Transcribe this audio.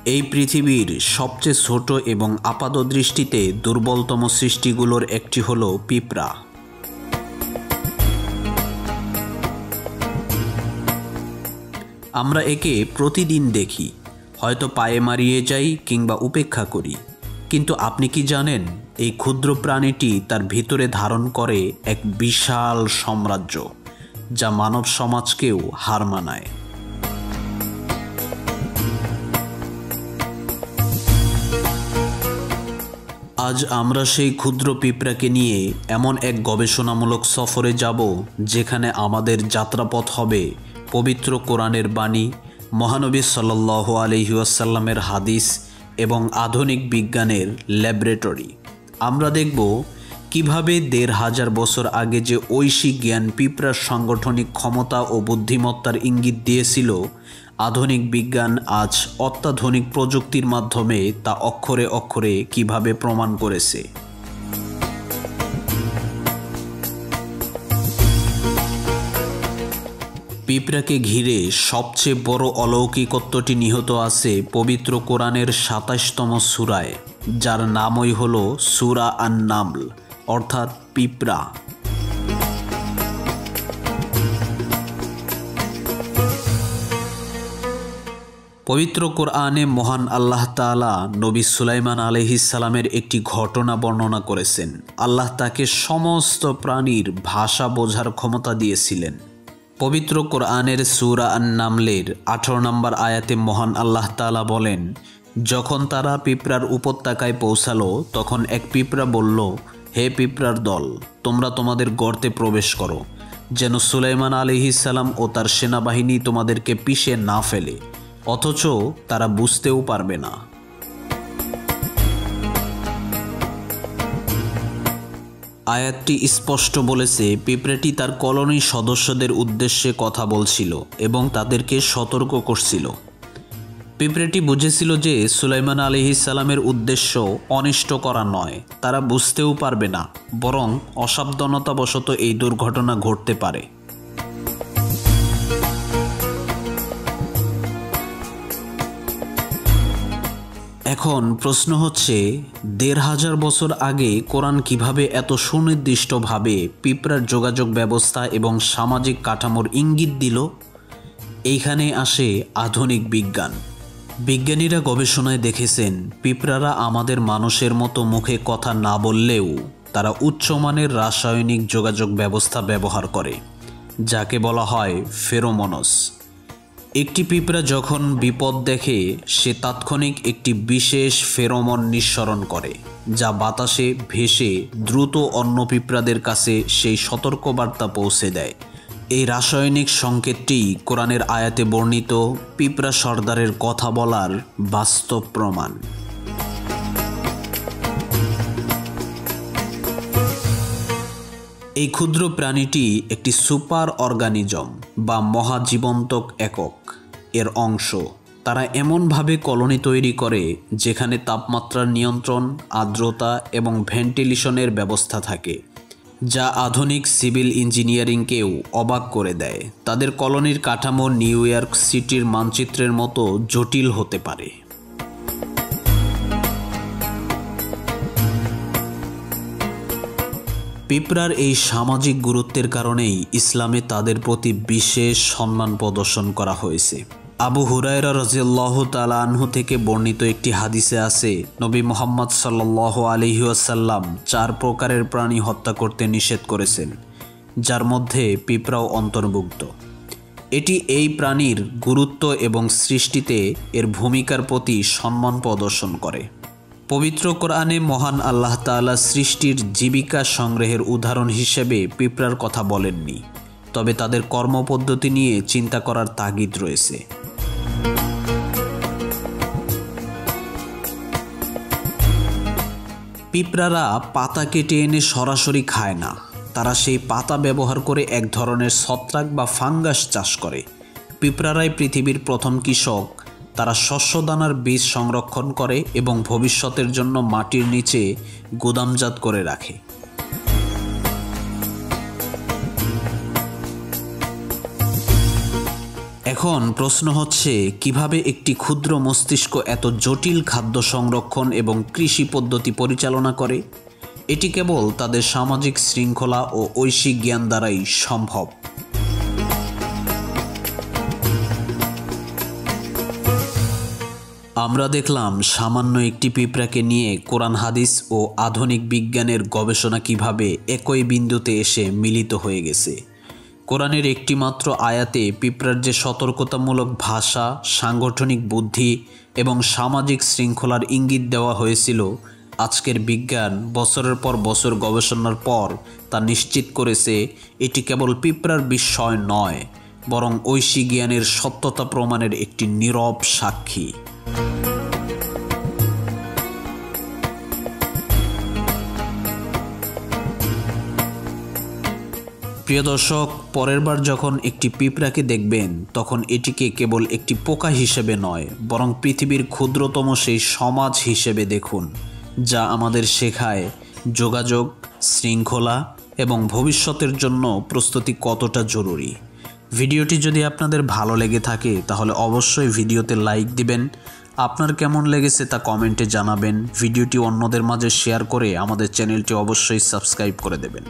এই পৃথিবীর সবচেয়ে ছোট এবং আপাতদৃষ্টিতে দুর্বলতম সৃষ্টিগুলোর একটি হলো পিঁপড়া। আমরা একে প্রতিদিন দেখি, হয়তো পায়ে মারিয়ে যাই কিংবা উপেক্ষা করি, কিন্তু আপনি কি জানেন এই ক্ষুদ্র প্রাণীটি তার ভিতরে ধারণ করে এক বিশাল সাম্রাজ্য, যা মানব সমাজকেও হার মানায়। আজ আমরা সেই ক্ষুদ্র পিঁপড়াকে নিয়ে এমন এক গবেষণামূলক সফরে যাব, যেখানে আমাদের যাত্রাপথ হবে পবিত্র কোরআনের বাণী, মহানবী সাল্লাল্লাহু আলাইহি ওয়াসাল্লামের হাদিস এবং আধুনিক বিজ্ঞানের ল্যাবরেটরি। আমরা দেখব কিভাবে ১৫০০ বছর আগে যে ঐশী জ্ঞান পিঁপড়ার সাংগঠনিক ক্ষমতা ও বুদ্ধিমত্তার ইঙ্গিত দিয়েছিল, আধুনিক বিজ্ঞান আজ অত্যাধুনিক প্রযুক্তির মাধ্যমে তা অক্ষরে অক্ষরে কিভাবে প্রমাণ করেছে। পিঁপড়াকে ঘিরে সবচেয়ে বড় অলৌকিকত্বটি নিহিত আছে পবিত্র কোরআনের ২৭তম সূরায়, যার নামই হল সূরা আন-নামল, অর্থাৎ পিঁপড়া। পবিত্র কোরআনে মহান আল্লাহ তাআলা নবী সুলাইমান আলাইহিস সালামের একটি ঘটনা বর্ণনা করেছেন। আল্লাহ তাকে সমস্ত প্রাণীর ভাষা বোঝার ক্ষমতা দিয়েছিলেন। পবিত্র কোরআনের সূরা আন-নামলের ১৮ নম্বর আয়াতে মহান আল্লাহ তাআলা বলেন, যখন তারা পিঁপড়ার উপত্যকায় পৌঁছালো, তখন এক পিঁপড়া বলল, হে পিঁপড়ার দল, তোমরা তোমাদের গর্তে প্রবেশ করো, যেন সুলাইমান আলাইহিস সালাম ও তার সেনাবাহিনী তোমাদেরকে পিষে না ফেলে, অথচ তারা বুঝতেও পারবে না। আয়াতটি স্পষ্ট বলেছে, পিঁপড়াটি তার কলোনির সদস্যদের উদ্দেশ্যে কথা বলছিল এবং তাদেরকে সতর্ক করছিল। পিঁপড়াটি বুঝেছিল যে সুলাইমান আলাইহিস সালামের উদ্দেশ্য অনিষ্ট করা নয়, তারা বুঝতেও পারবে না, বরং অসাবধানতাবশত এই দুর্ঘটনা ঘটতে পারে। এখন প্রশ্ন হচ্ছে, ১৫০০ বছর আগে কোরআন কিভাবে এত সুনির্দিষ্টভাবে পিঁপড়ার যোগাযোগ ব্যবস্থা এবং সামাজিক কাঠামোর ইঙ্গিত দিল? এইখানে আসে আধুনিক বিজ্ঞান। বিজ্ঞানীরা গবেষণায় দেখেছেন, পিঁপড়ারা আমাদের মানুষের মতো মুখে কথা না বললেও তারা উচ্চমানের রাসায়নিক যোগাযোগ ব্যবস্থা ব্যবহার করে, যাকে বলা হয় ফেরোমনস। একটি পিঁপড়া যখন বিপদ দেখে, সে তাৎক্ষণিক একটি বিশেষ ফেরোমন নিঃসরণ করে, যা বাতাসে ভেসে দ্রুত অন্য পিঁপড়াদের কাছে সেই সতর্কবার্তা পৌঁছে দেয়। এই রাসায়নিক সংকেতটি কোরআনের আয়াতে বর্ণিত পিঁপড়া সর্দারের কথা বলার বাস্তব প্রমাণ। এই ক্ষুদ্র প্রাণীটি একটি সুপার অর্গানিজম বা মহাজীবন্তক একক এর অংশ। তারা এমনভাবে কলোনি তৈরি করে যেখানে তাপমাত্রার নিয়ন্ত্রণ, আর্দ্রতা এবং ভেন্টিলেশনের ব্যবস্থা থাকে, যা আধুনিক সিভিল ইঞ্জিনিয়ারিংকেও অবাক করে দেয়। তাদের কলোনির কাঠামো নিউ ইয়র্ক সিটির মানচিত্রের মতো জটিল হতে পারে। পিঁপড়ার এই সামাজিক গুরুত্বের কারণেই ইসলামে তাদের প্রতি বিশেষ সম্মান প্রদর্শন করা হয়েছে। আবু হুরায়রা রাদিয়াল্লাহু তাআলা আনহু থেকে বর্ণিত একটি হাদিসে আছে, নবী মুহাম্মদ সাল্লাল্লাহু আলাইহি ওয়াসাল্লাম ৪ প্রকারের প্রাণী হত্যা করতে নিষেধ করেছেন, যার মধ্যে পিঁপড়াও অন্তর্ভুক্ত। এটি এই প্রাণীর গুরুত্ব এবং সৃষ্টিতে এর ভূমিকার প্রতি সম্মান প্রদর্শন করে। পবিত্র কোরআনে মহান আল্লাহ তাআলা সৃষ্টির জীবিকা সংগ্রহের উদাহরণ হিসেবে পিঁপড়ার কথা বলেননি, তবে তাদের কর্মপদ্ধতি নিয়ে চিন্তা করার তাগিদ রয়েছে। পিঁপড়ারা পাতা কেটে এনে সরাসরি খায় না, তারা সেই পাতা ব্যবহার করে এক ধরনের ছত্রাক বা ফাঙ্গাস চাষ করে। পিঁপড়ারাই পৃথিবীর প্রথম কৃষক। তারা শস্যদানার বীজ সংরক্ষণ করে এবং ভবিষ্যতের জন্য মাটির নিচে গুদামজাত করে রাখে। এখন প্রশ্ন হচ্ছে কিভাবে একটি ক্ষুদ্র মস্তিষ্ক এত জটিল খাদ্য সংরক্ষণ এবং কৃষি পদ্ধতি পরিচালনা করে। এটি কেবল তাদের সামাজিক শৃঙ্খলা ও ঐশিক জ্ঞান দ্বারাই সম্ভব। আমরা দেখলাম সামান্য একটি পিঁপড়াকে নিয়ে কোরআন হাদিস ও আধুনিক বিজ্ঞানের গবেষণা কিভাবে একই বিন্দুতে এসে মিলিত হয়ে গেছে। কোরআনের একটি মাত্র আয়াতে পিঁপড়ার যে সতর্কতামূলক ভাষা, সাংগঠনিক বুদ্ধি এবং সামাজিক শৃঙ্খলার ইঙ্গিত দেওয়া হয়েছিল, আজকের বিজ্ঞান বছরের পর বছর গবেষণার পর তা নিশ্চিত করেছে এটি কেবল পিঁপড়ার বিস্ময় নয়, বরং ঐশী জ্ঞানের সত্যতা প্রমাণের একটি নীরব সাক্ষী। প্রিয় দর্শক, পরের বার যখন একটি পিঁপড়াকে দেখবেন তখন এটিকে কেবল একটি পোকা হিসেবে নয়, বরং পৃথিবীর ক্ষুদ্রতম সেই সমাজ হিসেবে দেখুন, যা আমাদের শেখায় যোগাযোগ, শৃঙ্খলা এবং ভবিষ্যতের জন্য প্রস্তুতি কতটা জরুরি। ভিডিওটি যদি আপনাদের ভালো লেগে থাকে তাহলে অবশ্যই ভিডিওতে লাইক দিবেন। আপনার কেমন লেগেছে তা কমেন্টে জানাবেন। ভিডিওটি অন্যদের মাঝে শেয়ার করে আমাদের চ্যানেলটি অবশ্যই সাবস্ক্রাইব করে দেবেন।